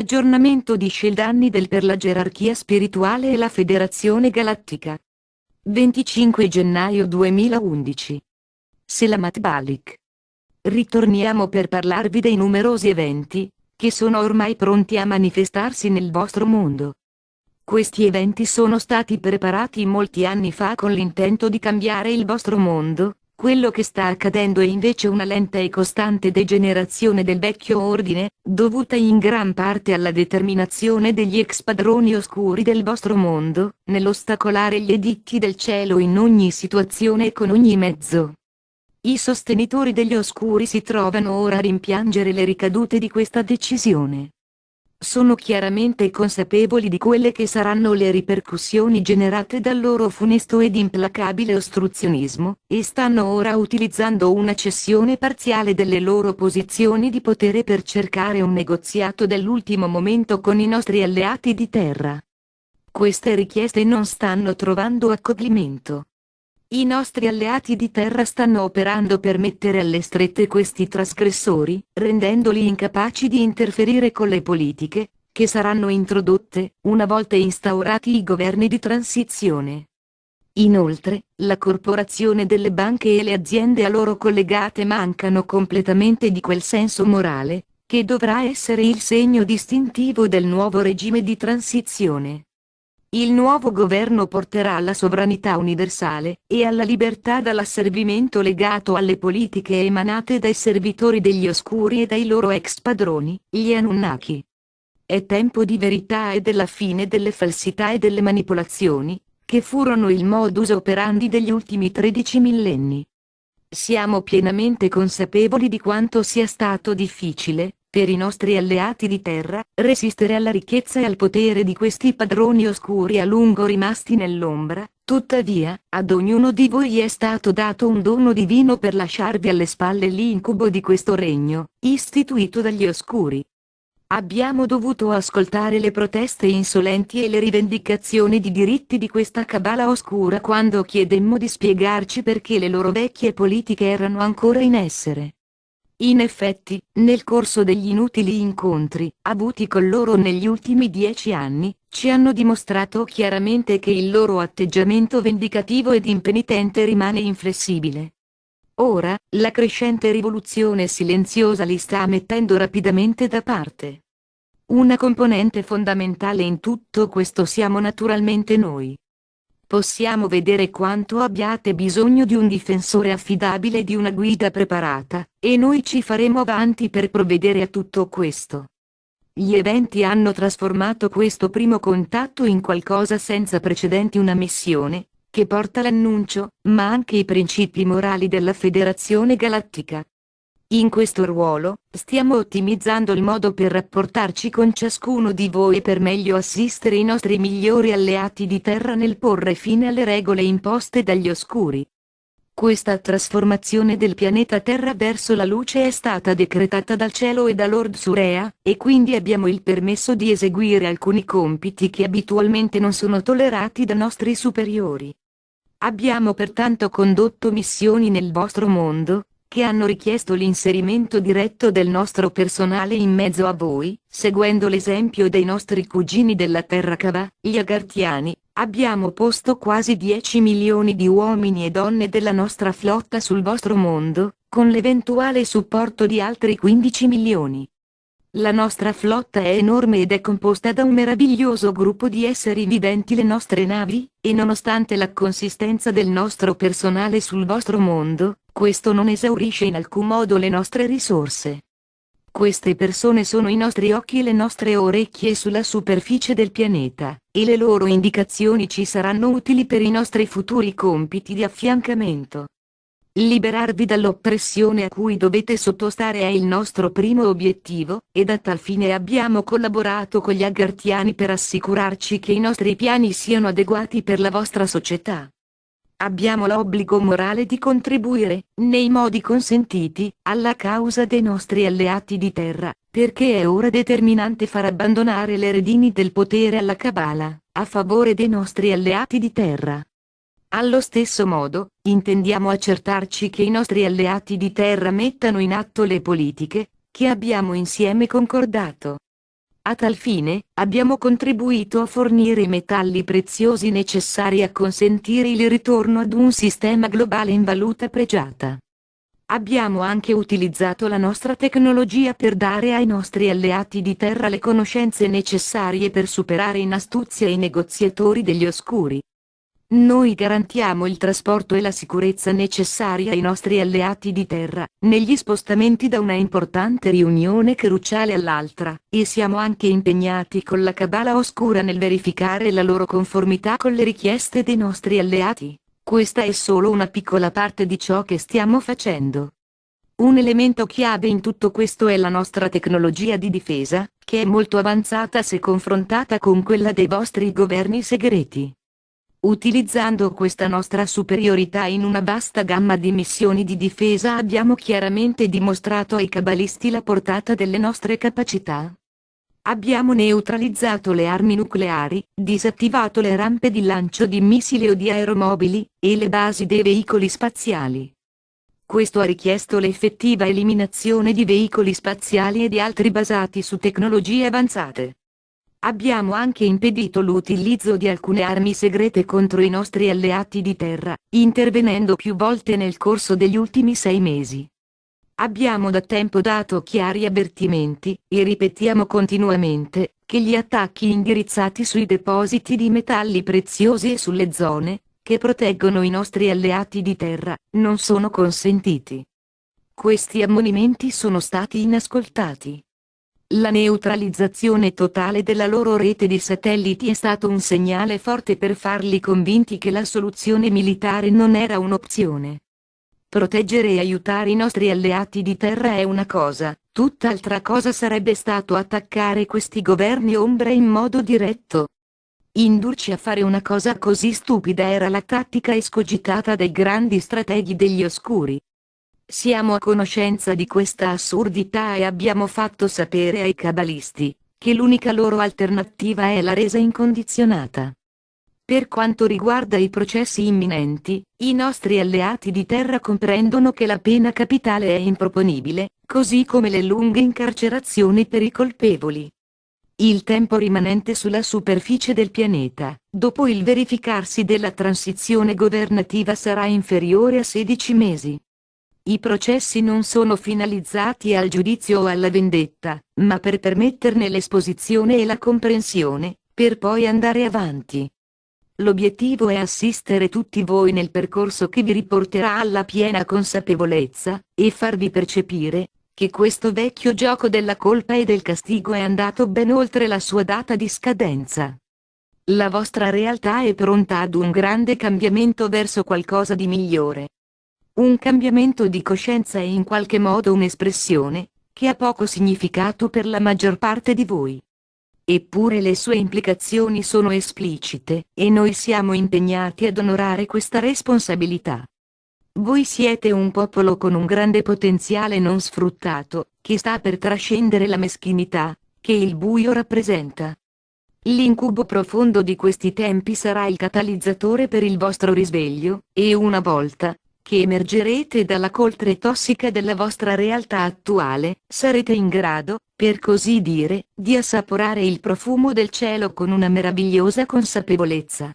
Aggiornamento di Sceldanni per la gerarchia spirituale e la Federazione Galattica. 25 gennaio 2011. Selamat Balik. Ritorniamo per parlarvi dei numerosi eventi, che sono ormai pronti a manifestarsi nel vostro mondo. Questi eventi sono stati preparati molti anni fa con l'intento di cambiare il vostro mondo. Quello che sta accadendo è invece una lenta e costante degenerazione del vecchio ordine, dovuta in gran parte alla determinazione degli ex padroni oscuri del vostro mondo, nell'ostacolare gli editti del cielo in ogni situazione e con ogni mezzo. I sostenitori degli oscuri si trovano ora a rimpiangere le ricadute di questa decisione. Sono chiaramente consapevoli di quelle che saranno le ripercussioni generate dal loro funesto ed implacabile ostruzionismo, e stanno ora utilizzando una cessione parziale delle loro posizioni di potere per cercare un negoziato dell'ultimo momento con i nostri alleati di terra. Queste richieste non stanno trovando accoglimento. I nostri alleati di terra stanno operando per mettere alle strette questi trasgressori, rendendoli incapaci di interferire con le politiche, che saranno introdotte, una volta instaurati i governi di transizione. Inoltre, la corporazione delle banche e le aziende a loro collegate mancano completamente di quel senso morale, che dovrà essere il segno distintivo del nuovo regime di transizione. Il nuovo governo porterà alla sovranità universale e alla libertà dall'asservimento legato alle politiche emanate dai servitori degli oscuri e dai loro ex padroni, gli Anunnaki. È tempo di verità e della fine delle falsità e delle manipolazioni, che furono il modus operandi degli ultimi 13 millenni. Siamo pienamente consapevoli di quanto sia stato difficile, per i nostri alleati di terra, resistere alla ricchezza e al potere di questi padroni oscuri a lungo rimasti nell'ombra. Tuttavia, ad ognuno di voi è stato dato un dono divino per lasciarvi alle spalle l'incubo di questo regno, istituito dagli oscuri. Abbiamo dovuto ascoltare le proteste insolenti e le rivendicazioni di diritti di questa cabala oscura quando chiedemmo di spiegarci perché le loro vecchie politiche erano ancora in essere. In effetti, nel corso degli inutili incontri avuti con loro negli ultimi 10 anni, ci hanno dimostrato chiaramente che il loro atteggiamento vendicativo ed impenitente rimane inflessibile. Ora, la crescente rivoluzione silenziosa li sta mettendo rapidamente da parte. Una componente fondamentale in tutto questo siamo naturalmente noi. Possiamo vedere quanto abbiate bisogno di un difensore affidabile e di una guida preparata, e noi ci faremo avanti per provvedere a tutto questo. Gli eventi hanno trasformato questo primo contatto in qualcosa senza precedenti, una missione, che porta l'annuncio, ma anche i principi morali della Federazione Galattica. In questo ruolo, stiamo ottimizzando il modo per rapportarci con ciascuno di voi e per meglio assistere i nostri migliori alleati di terra nel porre fine alle regole imposte dagli oscuri. Questa trasformazione del pianeta Terra verso la luce è stata decretata dal cielo e da Lord Surea, e quindi abbiamo il permesso di eseguire alcuni compiti che abitualmente non sono tollerati da nostri superiori. Abbiamo pertanto condotto missioni nel vostro mondo, che hanno richiesto l'inserimento diretto del nostro personale in mezzo a voi, seguendo l'esempio dei nostri cugini della Terra Cava, gli Agartiani. Abbiamo posto quasi 10 milioni di uomini e donne della nostra flotta sul vostro mondo, con l'eventuale supporto di altri 15 milioni. La nostra flotta è enorme ed è composta da un meraviglioso gruppo di esseri viventi, le nostre navi, e nonostante la consistenza del nostro personale sul vostro mondo, questo non esaurisce in alcun modo le nostre risorse. Queste persone sono i nostri occhi e le nostre orecchie sulla superficie del pianeta, e le loro indicazioni ci saranno utili per i nostri futuri compiti di affiancamento. Liberarvi dall'oppressione a cui dovete sottostare è il nostro primo obiettivo, ed a tal fine abbiamo collaborato con gli Agartiani per assicurarci che i nostri piani siano adeguati per la vostra società. Abbiamo l'obbligo morale di contribuire, nei modi consentiti, alla causa dei nostri alleati di terra, perché è ora determinante far abbandonare le redini del potere alla Cabala, a favore dei nostri alleati di terra. Allo stesso modo, intendiamo accertarci che i nostri alleati di terra mettano in atto le politiche che abbiamo insieme concordato. A tal fine, abbiamo contribuito a fornire i metalli preziosi necessari a consentire il ritorno ad un sistema globale in valuta pregiata. Abbiamo anche utilizzato la nostra tecnologia per dare ai nostri alleati di terra le conoscenze necessarie per superare in astuzia i negoziatori degli oscuri. Noi garantiamo il trasporto e la sicurezza necessaria ai nostri alleati di terra, negli spostamenti da una importante riunione cruciale all'altra, e siamo anche impegnati con la Cabala Oscura nel verificare la loro conformità con le richieste dei nostri alleati. Questa è solo una piccola parte di ciò che stiamo facendo. Un elemento chiave in tutto questo è la nostra tecnologia di difesa, che è molto avanzata se confrontata con quella dei vostri governi segreti. Utilizzando questa nostra superiorità in una vasta gamma di missioni di difesa abbiamo chiaramente dimostrato ai cabalisti la portata delle nostre capacità. Abbiamo neutralizzato le armi nucleari, disattivato le rampe di lancio di missili o di aeromobili, e le basi dei veicoli spaziali. Questo ha richiesto l'effettiva eliminazione di veicoli spaziali e di altri basati su tecnologie avanzate. Abbiamo anche impedito l'utilizzo di alcune armi segrete contro i nostri alleati di terra, intervenendo più volte nel corso degli ultimi 6 mesi. Abbiamo da tempo dato chiari avvertimenti, e ripetiamo continuamente, che gli attacchi indirizzati sui depositi di metalli preziosi e sulle zone, che proteggono i nostri alleati di terra, non sono consentiti. Questi ammonimenti sono stati inascoltati. La neutralizzazione totale della loro rete di satelliti è stato un segnale forte per farli convinti che la soluzione militare non era un'opzione. Proteggere e aiutare i nostri alleati di terra è una cosa, tutt'altra cosa sarebbe stato attaccare questi governi ombra in modo diretto. Indurci a fare una cosa così stupida era la tattica escogitata dai grandi strateghi degli oscuri. Siamo a conoscenza di questa assurdità e abbiamo fatto sapere ai cabalisti che l'unica loro alternativa è la resa incondizionata. Per quanto riguarda i processi imminenti, i nostri alleati di terra comprendono che la pena capitale è improponibile, così come le lunghe incarcerazioni per i colpevoli. Il tempo rimanente sulla superficie del pianeta, dopo il verificarsi della transizione governativa sarà inferiore a 16 mesi. I processi non sono finalizzati al giudizio o alla vendetta, ma per permetterne l'esposizione e la comprensione, per poi andare avanti. L'obiettivo è assistere tutti voi nel percorso che vi riporterà alla piena consapevolezza, e farvi percepire che questo vecchio gioco della colpa e del castigo è andato ben oltre la sua data di scadenza. La vostra realtà è pronta ad un grande cambiamento verso qualcosa di migliore. Un cambiamento di coscienza è in qualche modo un'espressione che ha poco significato per la maggior parte di voi. Eppure le sue implicazioni sono esplicite, e noi siamo impegnati ad onorare questa responsabilità. Voi siete un popolo con un grande potenziale non sfruttato, che sta per trascendere la meschinità che il buio rappresenta. L'incubo profondo di questi tempi sarà il catalizzatore per il vostro risveglio, e una volta che emergerete dalla coltre tossica della vostra realtà attuale, sarete in grado, per così dire, di assaporare il profumo del cielo con una meravigliosa consapevolezza.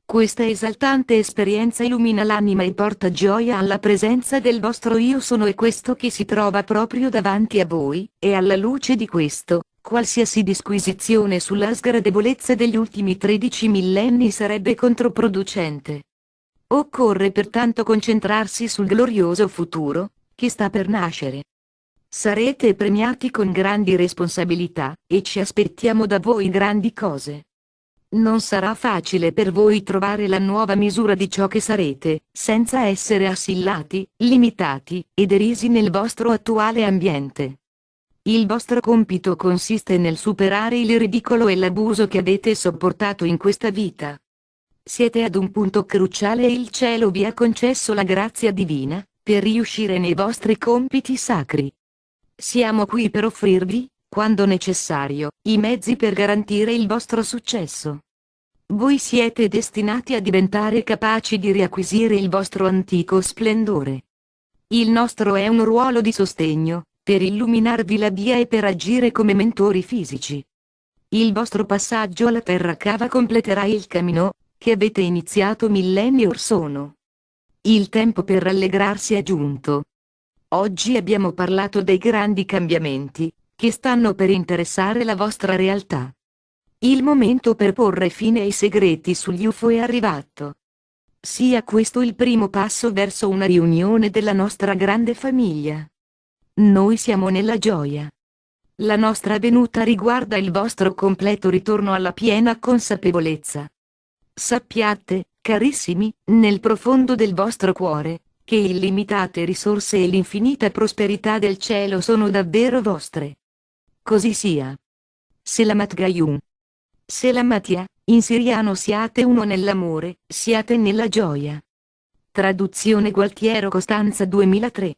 Questa esaltante esperienza illumina l'anima e porta gioia alla presenza del vostro Io Sono e questo che si trova proprio davanti a voi, e alla luce di questo, qualsiasi disquisizione sulla sgradevolezza degli ultimi 13 millenni sarebbe controproducente. Occorre pertanto concentrarsi sul glorioso futuro che sta per nascere. Sarete premiati con grandi responsabilità, e ci aspettiamo da voi grandi cose. Non sarà facile per voi trovare la nuova misura di ciò che sarete, senza essere assillati, limitati e derisi nel vostro attuale ambiente. Il vostro compito consiste nel superare il ridicolo e l'abuso che avete sopportato in questa vita. Siete ad un punto cruciale e il cielo vi ha concesso la grazia divina per riuscire nei vostri compiti sacri. Siamo qui per offrirvi, quando necessario, i mezzi per garantire il vostro successo. Voi siete destinati a diventare capaci di riacquisire il vostro antico splendore. Il nostro è un ruolo di sostegno, per illuminarvi la via e per agire come mentori fisici. Il vostro passaggio alla Terra Cava completerà il cammino che avete iniziato millenni or sono. Il tempo per rallegrarsi è giunto. Oggi abbiamo parlato dei grandi cambiamenti che stanno per interessare la vostra realtà. Il momento per porre fine ai segreti sugli UFO è arrivato. Sia questo il primo passo verso una riunione della nostra grande famiglia. Noi siamo nella gioia. La nostra venuta riguarda il vostro completo ritorno alla piena consapevolezza. Sappiate, carissimi, nel profondo del vostro cuore, che illimitate risorse e l'infinita prosperità del cielo sono davvero vostre. Così sia. Selamat Gayum. Selamatia, in siriano siate uno nell'amore, siate nella gioia. Traduzione Gualtiero Costanza 2003